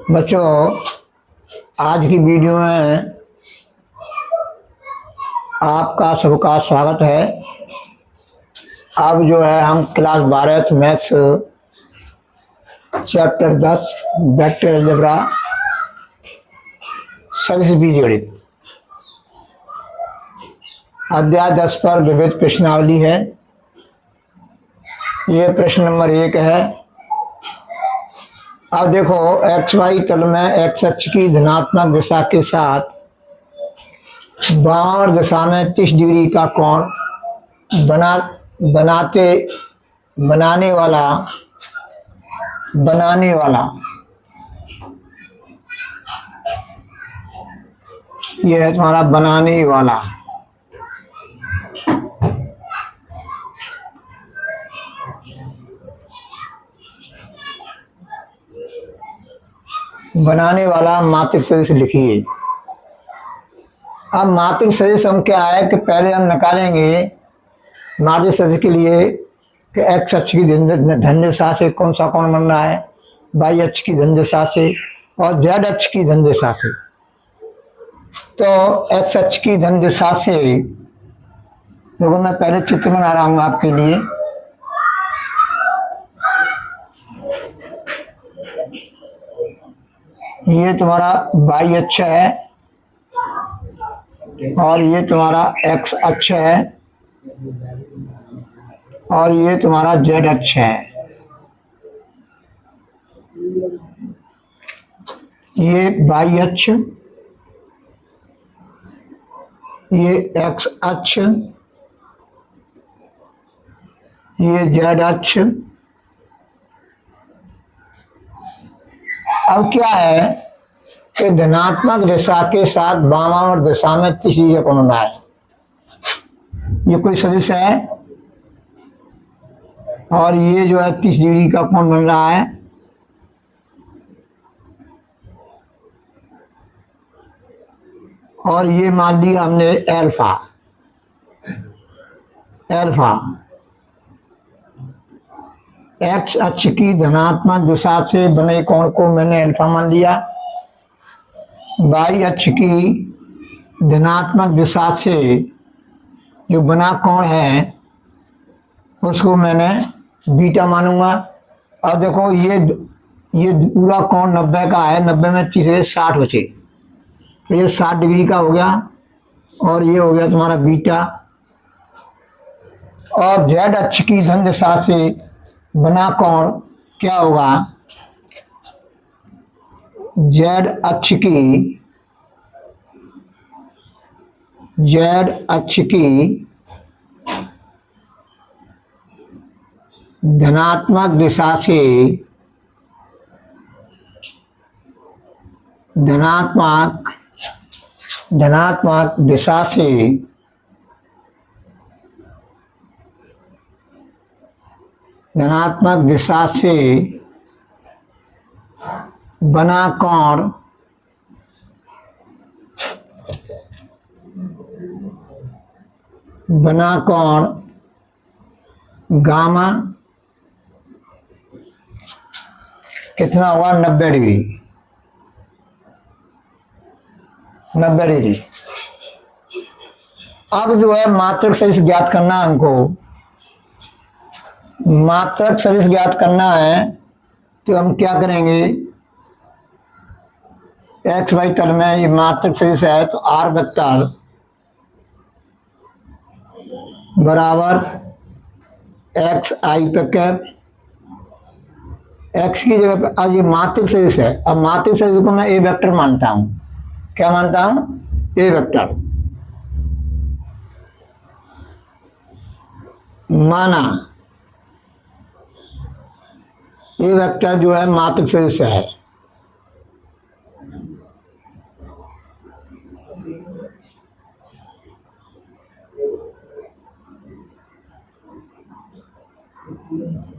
बच्चों, आज की वीडियो में आपका सबका स्वागत है। अब जो है हम class 12 maths chapter 10 vector algebra सदिश बीजगणित अध्याय 10 पर विविध प्रश्नावली है। ये प्रश्न नंबर 1 है। अब देखो, एक्स वाई तल में एक्स अक्ष की धनात्मक दिशा के साथ वामावर्त दिशा में 30 डिग्री का कोण बनाने वाला ये है तुम्हारा बनाने वाला। मात्रिक सदिश लिखिए। अब मात्रिक सदिश हम क्या है कि पहले हम निकालेंगे मात्रिक सदिश के लिए कि एक्स अक्ष की धन दिशा से कौन सा कोण बन रहा है, वाई अक्ष की धन दिशा से और जेड अक्ष की धन दिशा से। तो एक्स अक्ष की धन दिशा से देखो, मैं पहले चित्र बना रहा हूँ आपके लिए। ये तुम्हारा वाई अक्ष है और ये तुम्हारा एक्स अक्ष है और ये तुम्हारा जेड अक्ष है। ये वाई अक्ष, ये एक्स अक्ष, ये जेड अक्ष। अब क्या है कि धनात्मक दिशा के साथ वामावर्त दिशा में 30 डिग्री का कोण बना है। ये कोई सदिश है और ये जो है 30 डिग्री का कोण बन रहा है। और ये मान लिया हमने एल्फा। एक्स अक्ष की धनात्मक दिशा से बने कोण को मैंने अल्फा मान लिया। वाई अक्ष की धनात्मक दिशा से जो बना कोण है उसको मैंने बीटा मानूंगा। और देखो, ये पूरा कोण 90 का है। 90 में 30 से 60 बचे, तो ये 60 डिग्री का हो गया और ये हो गया तुम्हारा बीटा। और जेड अक्ष की धन दिशा से बना कोण क्या होगा? जेड अक्ष की धनात्मक दिशा से बना कोण गामा कितना हुआ? 90 डिग्री। 90 डिग्री। अब जो है मात्रक सदिश ज्ञात करना है हमको। मात्रक सदिश ज्ञात करना है तो हम क्या करेंगे? एक्स वाई तल में ये मात्रक सदिश है तो आर वेक्टर बराबर एक्स आई पे कैप। एक्स की जगह पे अब ये मात्रिक सदिश है। अब मात्रिक सदिश को मैं ए वेक्टर मानता हूँ। क्या मानता हूँ? ए वेक्टर माना। ए वेक्टर जो है मात्रिक सदिश है।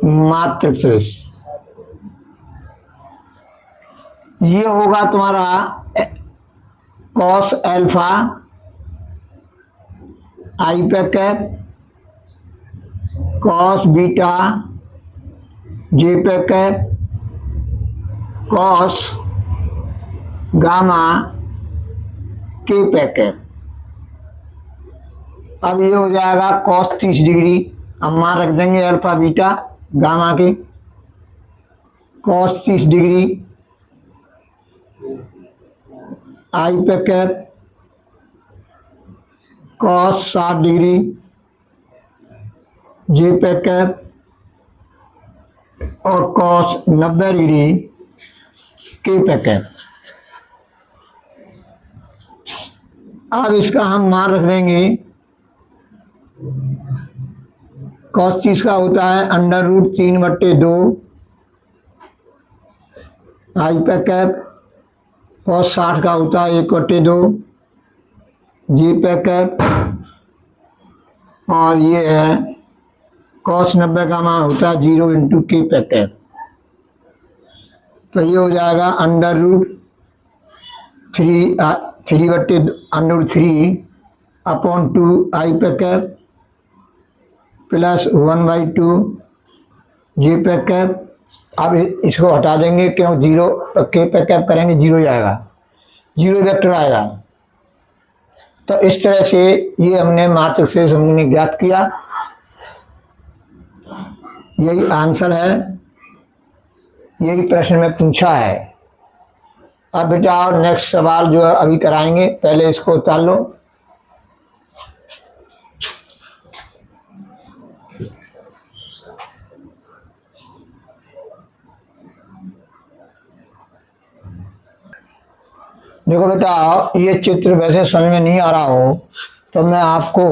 मात्रिक सदिश ये होगा तुम्हारा कॉस अल्फा आई पे कैप, कॉस बीटा जे पे कैप, कॉस गामा के पैकेट। अब ये हो जाएगा कॉस 30 डिग्री। अब मान रख देंगे अल्फा बीटा गामा के कॉस 30 डिग्री, आई पैकेट कॉस 60 डिग्री, जे पैकेट और कॉस 90 डिग्री के पैकेट। अब इसका हम मान रख देंगे कॉस 30 का होता है √3/2 आई पैकेट, कॉस 60 का होता है 1/2 जी पैकेट, और ये है कॉस 90 का मान होता है 0 × के पैकेट। तो ये हो जाएगा √3/2 आई पैकेट प्लस 1/2 जे पैकेट। अब इसको हटा देंगे, क्यों 0 के पैकेट करेंगे 0 जाएगा, 0 वेक्टर आएगा। तो इस तरह से ये हमने मात्र से हमने ज्ञात किया। यही आंसर है, यही प्रश्न में पूछा है। अब बेटा और नेक्स्ट सवाल जो है अभी कराएंगे, पहले इसको उतार लो। देखो बेटा, ये चित्र वैसे समझ में नहीं आ रहा हो तो मैं आपको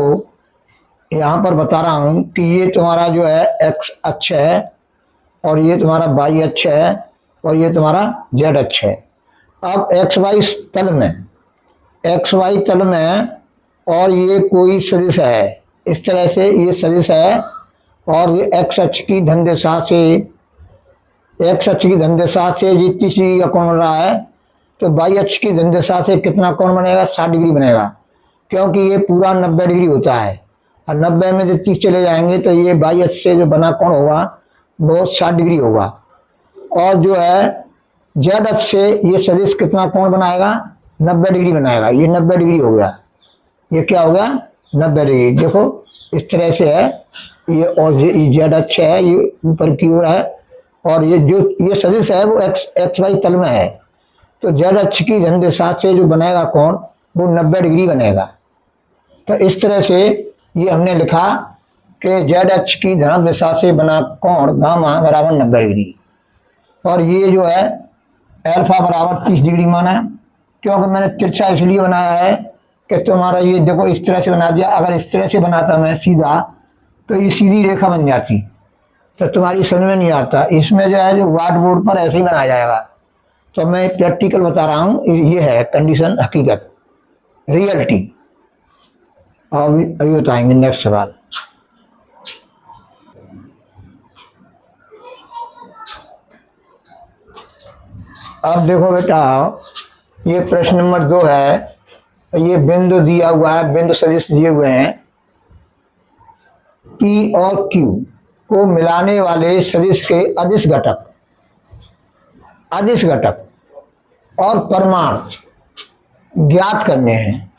यहाँ पर बता रहा हूँ कि ये तुम्हारा जो है एक्स अक्ष है और ये तुम्हारा वाई अक्ष है और ये तुम्हारा जेड अक्ष है। अब एक्स वाई तल में और ये कोई सदिश है, इस तरह से ये सदिश है और ये एक्स अक्ष की धन दिशा से जितनी सी का कोण बन रहा है, तो वाई अक्ष की धन दिशा से कितना कोण बनेगा? 60 डिग्री बनेगा, क्योंकि ये पूरा 90 डिग्री होता है और 90 में 30 चले जाएंगे तो ये वाई अक्ष से जो बना कोण होगा वो 60 डिग्री होगा। और जो है जेड अक्ष से ये सदिश कितना कोण बनाएगा? 90 डिग्री बनाएगा। ये 90 डिग्री हो गया, ये क्या हो गया? 90 डिग्री। देखो इस तरह से है ये, और ये जेड अक्ष है, ये ऊपर की ओर है और ये जो ये सदिश है वो एक्स वाई तल में है। तो जेड अक्ष की धन दिशा से जो बनेगा कोण वो 90 डिग्री बनेगा। तो इस तरह से ये हमने लिखा कि जेड अक्ष की धन दिशा से बना कोण गामा बराबर 90 डिग्री, और ये जो है अल्फा बराबर 30 डिग्री माना है। क्योंकि मैंने तिरछा इसलिए बनाया है कि तुम्हारा ये देखो इस तरह से बना दिया। अगर इस तरह से बनाता मैं सीधा तो ये सीधी रेखा बन जाती, तो तुम्हारी समझ में नहीं आता। इसमें जो है जो व्हाइट बोर्ड पर ऐसे ही बनाया जाएगा। तो मैं प्रैक्टिकल बता रहा हूँ, ये है कंडीशन, हकीकत, रियलिटी। अभी बताएंगे नेक्स्ट सवाल। अब देखो बेटा, ये प्रश्न नंबर 2 है। ये बिंदु दिया हुआ है, बिंदु सदिश दिए हुए हैं। P और Q को मिलाने वाले सदिश के अदिश घटक और परिमाण ज्ञात करने हैं।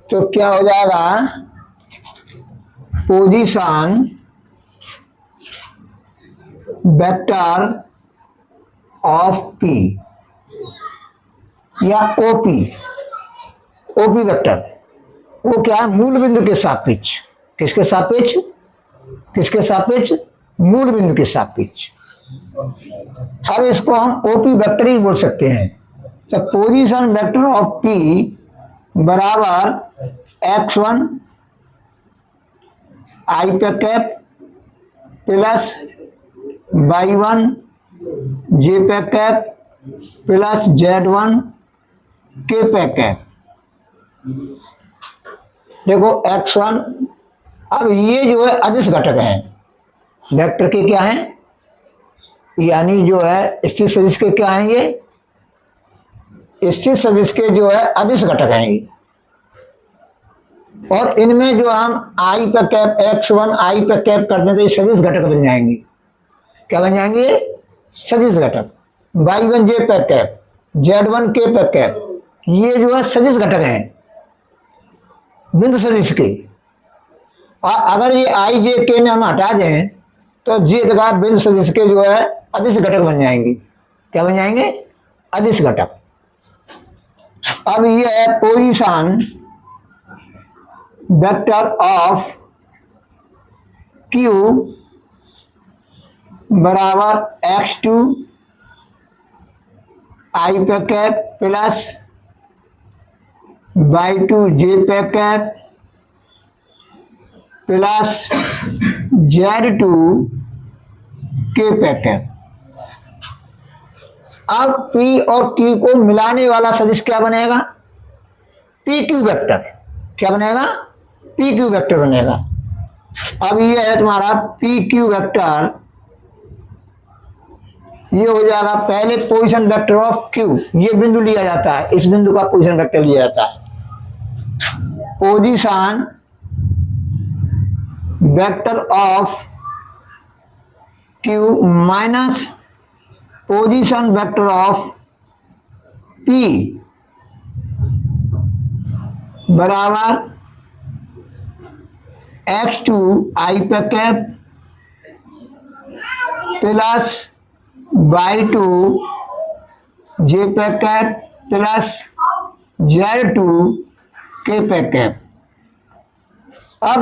तो क्या हो जाएगा? पोजीशन वेक्टर ऑफ P या ओपी वेक्टर, वो क्या है? मूल बिंदु के सापेक्ष। किसके सापेक्ष? मूल बिंदु के सापेक्ष। अब इसको हम ओपी वेक्टर ही बोल सकते हैं। तो पोजीशन वेक्टर ऑफ P बराबर x1 आई पे कैप प्लस y1 जे पे कैप प्लस z1 के पे कैप। देखो x1, अब ये जो है अदिश घटक हैं वेक्टर के, क्या हैं? यानी जो है स्थिर सदिश के क्या हैं? ये स्थिर सदिश के जो है अदिश घटक हैं ये। और इनमें जो हम आई पे कैप x1 आई पे कैप करते हैं तो ये सदिश घटक बन जाएंगे। क्या बन जाएंगे? सदिश घटक। y1 जे पे कैप Z1 K पर कैप, ये जो है सदिश घटक हैं बिंदु सदिश के। और अगर ये आई जे के ने हम हटा दें तो जे जगह बिंदु सदिश के जो है अदिश घटक बन जाएंगे। क्या बन जाएंगे? अदिश घटक। अब ये है पोजीशन वेक्टर ऑफ Q बराबर x2 I पे कैप प्लस y2 J पे कैप प्लस Z2 K पे कैप। अब P और Q को मिलाने वाला सदिश क्या बनेगा? PQ vector. क्या बनेगा? PQ वेक्टर बनेगा। अब ये है तुम्हारा PQ वेक्टर, ये हो जाएगा पहले पोजीशन वेक्टर ऑफ Q, ये बिंदु लिया जाता है, इस बिंदु का पोजीशन वेक्टर लिया जाता है। Position vector of Q minus position vector of P बराबर x2 I पे कैप प्लस y2 J पे कैप प्लस Z2 K पे कैप। अब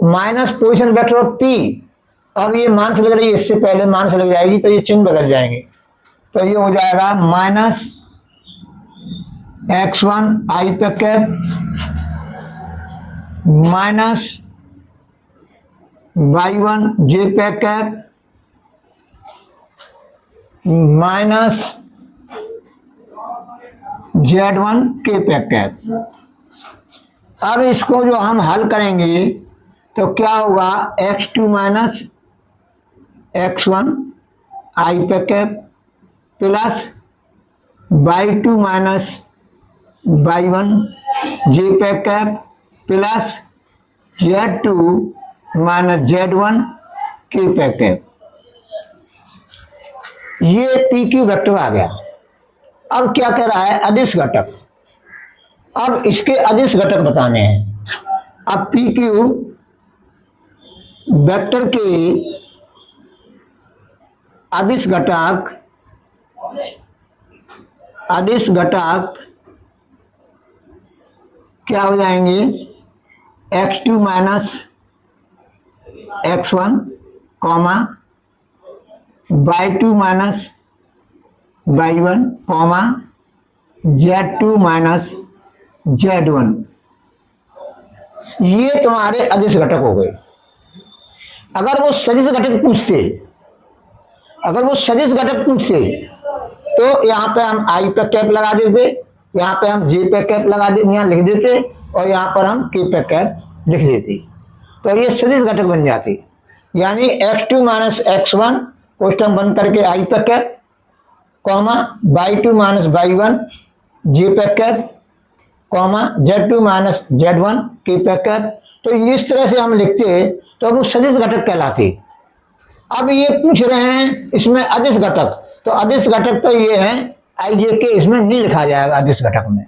minus position vector of P, अब ये मान से लग रही है, इससे पहले मान से लग जाएगी तो ये चिन्ह बदल जाएंगे, तो ये हो जाएगा माइनस x1 I पे कैप माइनस y1 J पे कैप माइनस Z1 K पे कैप। अब इसको जो हम हल करेंगे तो क्या होगा? x2 माइनस x1 I पे cap plus y2 minus y1 J पे cap plus Z2 minus Z1 K पे कैप। ये PQ वेक्टर आ गया। अब क्या कह रहा है? अदिश घटक। अब इसके अदिश घटक बताने हैं। अब PQ वेक्टर के अदिश घटक क्या हो जाएंगे? x2 minus x1 comma y2 minus y1 comma Z2 minus Z1। ये तुम्हारे अदिश घटक हो गए। अगर वो सदिश घटक पूछते तो यहाँ पे हम I पे कैप लगा देते, यहाँ पे हम J पे कैप लगा दे, यहाँ लिख देते, और यहाँ पर हम K पे कैप लिख देते, तो ये सदिश घटक बन जाती। यानी x2 माइनस x1 क्वेश्चन बन करके I पे cap comma y2 minus y1 J पे cap comma Z2 minus Z1 K पे कैप। तो इस तरह से हम लिखते तो वो सदिश घटक कहलाते। अब ये पूछ रहे हैं इसमें अदिश घटक, तो अदिश घटक तो ये है आई जे के, इसमें नहीं लिखा जाएगा अदिश घटक में।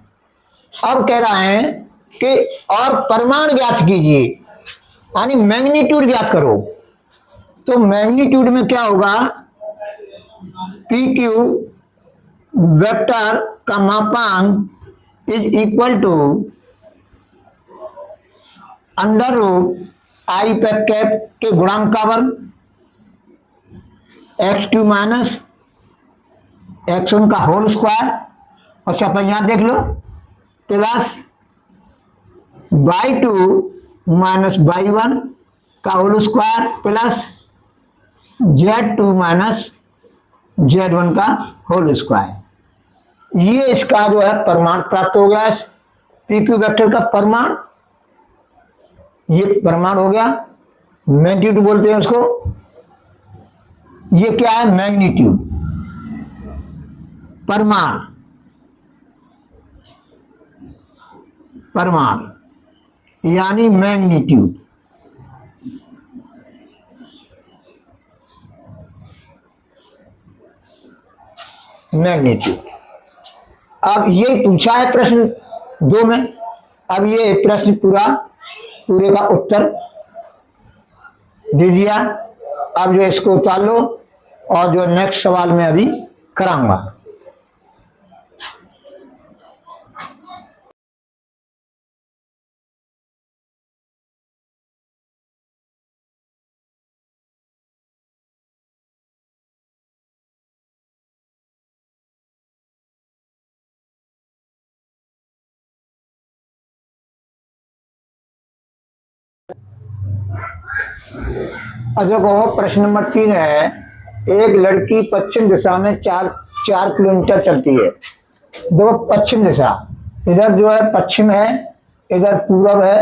अब कह रहा है कि और परिमाण ज्ञात कीजिए, यानी मैग्नीट्यूड ज्ञात करो। तो मैग्नीट्यूड में क्या होगा? PQ वेक्टर का मापांक is equal to under root I पे कैप के गुणांक का वर्ग, x2 माइनस x1 का होल स्क्वायर, अच्छा अपन यहाँ देख लो, प्लस y2 माइनस y1 का whole square plus Z2 minus Z1 का होल स्क्वायर। ये इसका जो है परिमाण प्राप्त हो गया। PQ वेक्टर का परिमाण, ये परिमाण हो गया, मैग्नीट्यूड बोलते हैं उसको। ये क्या है? मैग्नीट्यूड, परिमाण, यानी मैग्नीट्यूड। अब ये पूछा है प्रश्न 2 में, अब ये प्रश्न पूरे का उत्तर दे दिया। अब जो इसको उतार लो और जो नेक्स्ट सवाल में अभी कराऊंगा। और देखो प्रश्न नंबर 3 है, एक लड़की पश्चिम दिशा में 4 किलोमीटर चलती है। देखो पश्चिम दिशा, इधर जो है पश्चिम है, इधर पूरब है,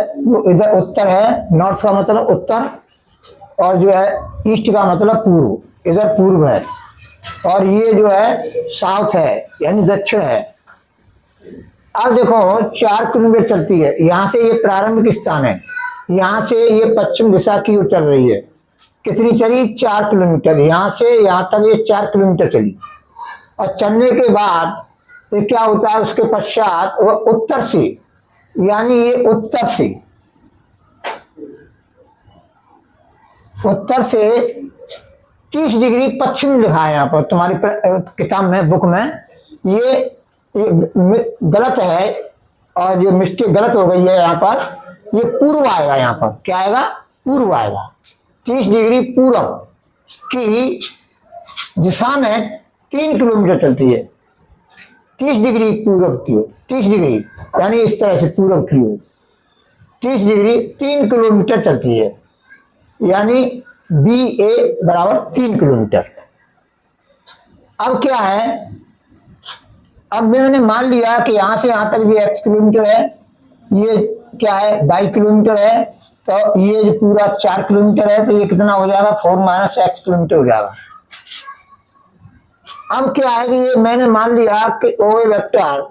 इधर उत्तर है। नॉर्थ का मतलब उत्तर, और जो है ईस्ट का मतलब पूर्व, इधर पूर्व है, और ये जो है साउथ है यानी दक्षिण है। अब देखो 4 किलोमीटर चलती है, यहाँ से ये प्रारंभिक स्थान है, यहाँ से ये पश्चिम दिशा की ओर चल रही है। कितनी चली? 4 किलोमीटर। यहाँ से यहाँ तक ये 4 किलोमीटर चली, और चलने के बाद ये क्या होता है, उसके पश्चात वह उत्तर से, यानी ये उत्तर से 30 डिग्री पश्चिम लिखा है यहाँ पर तुम्हारी किताब में, बुक में। ये गलत है, और ये मिस्टेक गलत हो गई है यहाँ पर। ये पूर्व आएगा, यहाँ पर क्या आएगा? पूर्व आएगा। 30 डिग्री पूर्व की दिशा में 3 किलोमीटर चलती है। 30 डिग्री पूर्व की ओर, 30 डिग्री यानी इस तरह से पूर्व की ओर 30 डिग्री 3 किलोमीटर चलती है, यानी BA बराबर 3 किलोमीटर। अब क्या है, अब मैंने मान लिया कि यहाँ से यहाँ तक ये x किलोमीटर है, ये क्या है y किलोमीटर है, तो ये जो पूरा 4 किलोमीटर है, तो ये कितना हो जाएगा? 4 - x किलोमीटर हो जाएगा। अब क्या है कि ये मैंने मान लिया कि OA वेक्टर,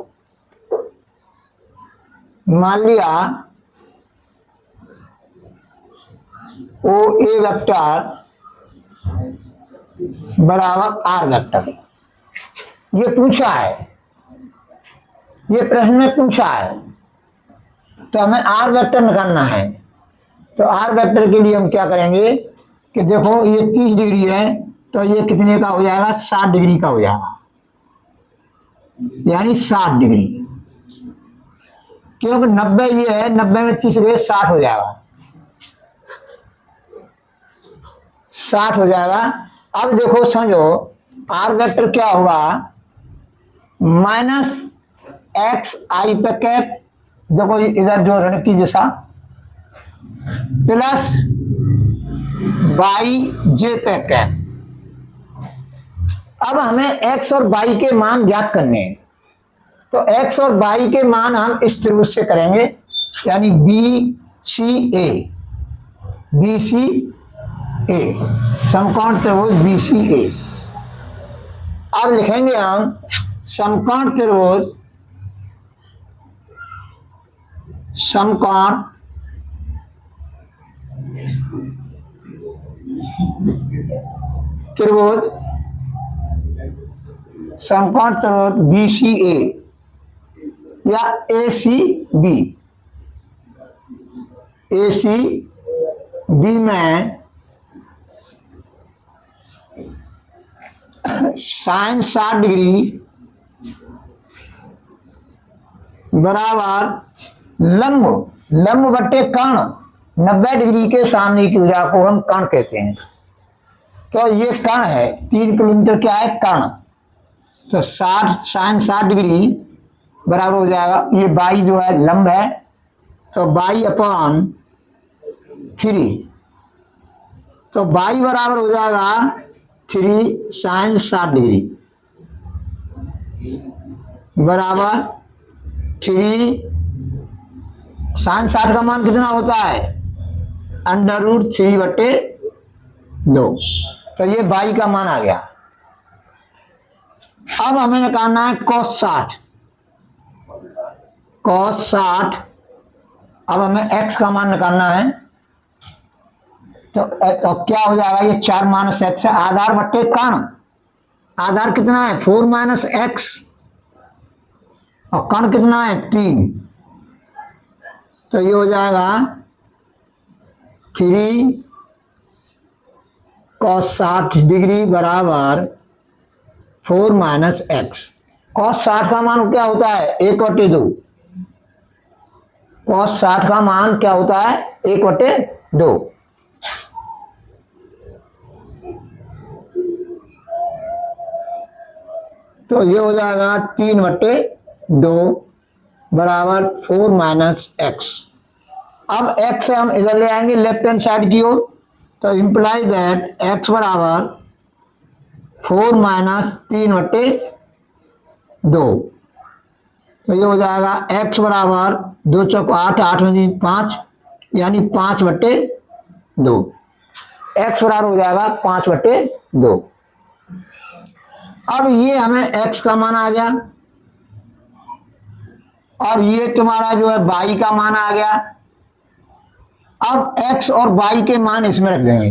मान लिया OA वेक्टर बराबर R वेक्टर। ये पूछा है, ये प्रश्न में पूछा है, तो हमें R वेक्टर निकालना है। तो R वेक्टर के लिए हम क्या करेंगे कि देखो ये 30 डिग्री है, तो ये कितने का हो जाएगा? 60 डिग्री का हो जाएगा, यानी 60 डिग्री। क्योंकि 90 ये है, 90 में 30 गए 60 हो जाएगा, 60 हो जाएगा। अब देखो समझो, R वेक्टर क्या होगा? -XI पे कैप, देखो इधर जो ऋण की दिशा, प्लस YJ पे कैप। अब हमें x और y के मान ज्ञात करने हैं, तो x और y के मान हम इस त्रिभुज से करेंगे, यानी BCA, समकोण त्रिभुज BCA। अब लिखेंगे हम समकोण त्रिभुज, समकोण त्रिभुज, समकोण त्रिभुज BCA या ACB। ACB में sin 60 डिग्री बराबर लंब बट्टे कर्ण, 90 डिग्री के सामने की भुजा को हम कर्ण कहते हैं। तो ये कर्ण है, 3 किलोमीटर क्या है? कर्ण। तो 60 sin 60 डिग्री बराबर हो जाएगा, ये y जो है लंब है, तो y/3, तो y बराबर हो जाएगा 3 sin 60 डिग्री बराबर 3 sin 60 का मान कितना होता है? √3/2। तो ये y का मान आ गया। अब हमें निकालना है cos 60। अब हमें x का मान निकालना है, तो क्या हो जाएगा? ये 4 - x है, आधार बट्टे कर्ण। आधार कितना है? 4 - x, और कण कितना है 3, तो ये हो जाएगा 3 cos 60 डिग्री बराबर 4 माइनस एक्स। cos 60 का मान क्या होता है 1/2। cos 60 का मान क्या होता है 1/2। तो ये हो जाएगा 3/2 बराबर 4 माइनस एक्स। अब x से हम इधर ले आएंगे लेफ्ट हैंड साइड की ओर, तो इम्प्लाई दैट x बराबर 4 माइनस 3/2। तो ये हो जाएगा x बराबर 2 चौक 8, 8 में 5, यानी 5/2। x बराबर हो जाएगा 5/2। अब ये हमें x का मान आ गया और ये तुम्हारा जो है y का मान आ गया। अब x और y के मान इसमें रख देंगे।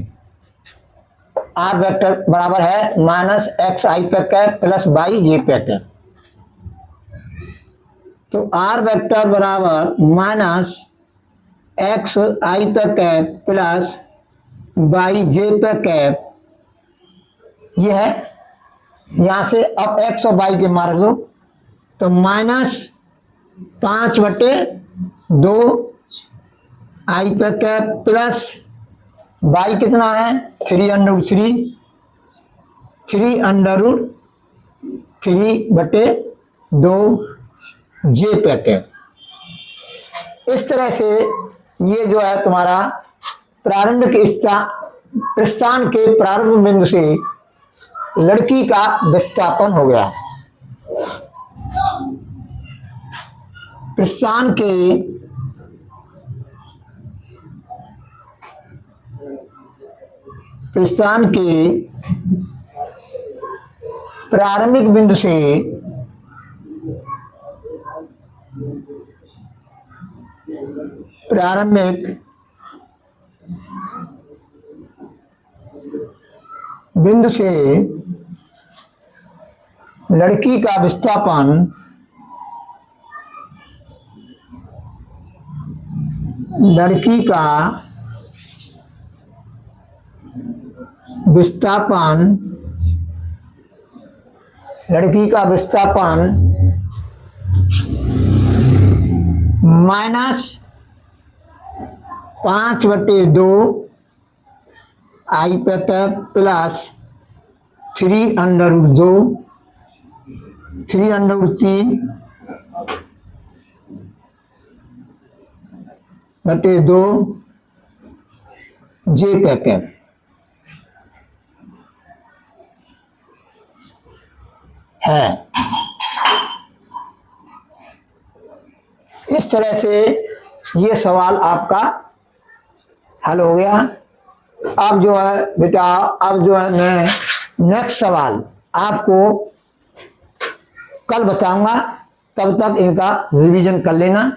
r वेक्टर बराबर है माइनस एक्स आई पे कैप प्लस वाई ये पे कैप। तो r वेक्टर बराबर माइनस एक्स आई पे कैप प्लस वाई जे पे कैप, ये है। यहां से अब x और y के मान रख दो, तो माइनस 5/2 आई पे कैप प्लस वाई कितना है 3√3 3√3/2 जे पे कैप। इस तरह से ये जो है तुम्हारा प्रारंभिक प्रस्थान के प्रारंभ बिंदु से लड़की का विस्थापन हो गया। प्रस्थान के प्रारंभिक बिंदु से लड़की का विस्थापन माइनस 5/2 आई पे कैप प्लस 3√2 3/2 जे पे कैप है। इस तरह से ये सवाल आपका हल हो गया। अब जो है बेटा, अब जो है मैं नेक्स्ट सवाल आपको कल बताऊंगा, तब तक इनका रिवीजन कर लेना।